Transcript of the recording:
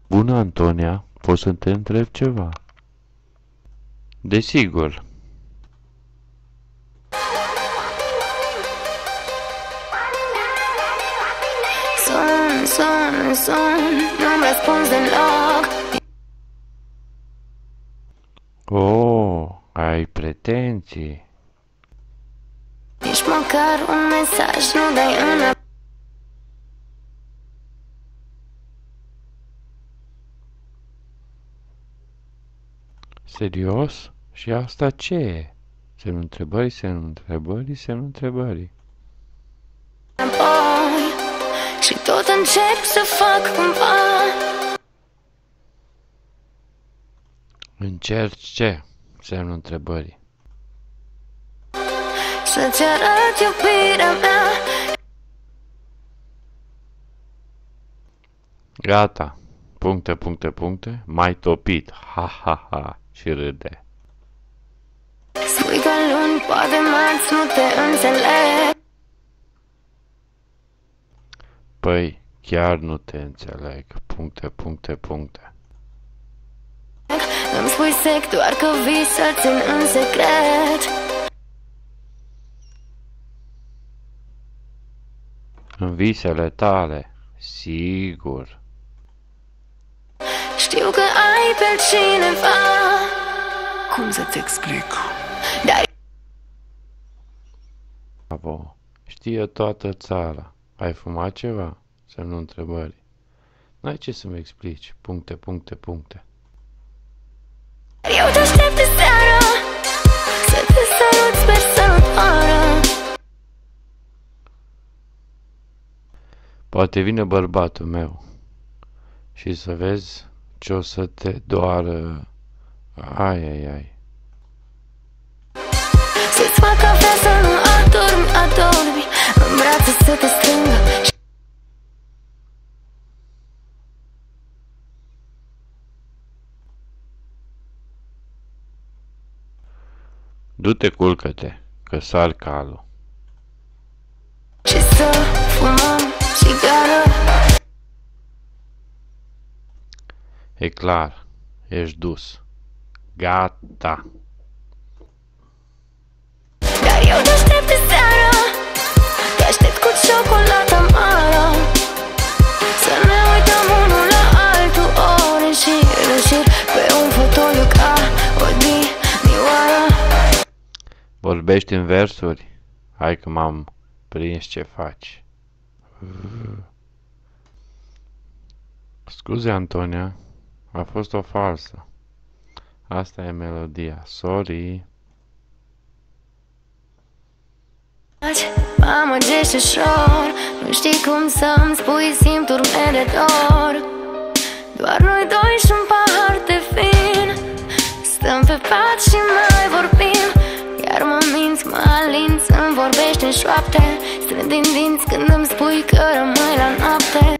Bună, Antonia, pot să te întreb ceva? Desigur. Sun, nu-mi răspunzi deloc. Oh, ai pretenții. Nici măcar un mesaj nu dai înapoi. Serios? Și asta ce e? Semnul întrebării, semnul întrebării, semnul întrebării. Și tot încerc să fac cumva. Încerci ce? Semnul întrebării. Să-ți arăt iubirea mea. Gata. Puncte, puncte, puncte. Mai topit. Ha, ha, ha. Și râde. Spui că luni, poate marți, nu te înțeleg. Păi, chiar nu te înțeleg. Puncte, puncte, puncte. Îmi spui sec doar că vii să țin în secret. În visele tale, sigur. Știu că ai pe cineva. Cum să-ți explic? Dar Bravo. Știe toată țara. Ai fumat ceva? Semnul întrebării. N-ai ce să-mi explici. Puncte, puncte, puncte. eu te aștept de seară. Să te sărut, sper să nu doară. Poate vine bărbatul meu și să vezi ce o să te doară. Ai, ai, ai. Să-ți fac cafea să nu adormi. În brațe să te strângă. Du-te, culcă-te, că sar calul. Și să fumăm țigară. E clar, ești dus. Gata. Dar eu te aștept de seară. Te aștept cu ciocolată amară. Să ne uităm unul la altul ore și rășiri pe un fotoliu ca odinioară. Vorbești în versuri? Hai că m-am prins ce faci. Scuze, Antonia, a fost o falsă. Asta e melodia. Sorry. Mă amăgești ușor. Nu știi cum să-mi spui, simt urme de dor. Doar noi doi și un pahar de vin. Stăm pe pat și mai vorbim. Iar mă minți, mă alinți, îmi vorbești în șoapte. Strâng din dinți când îmi spui că rămâi la noapte.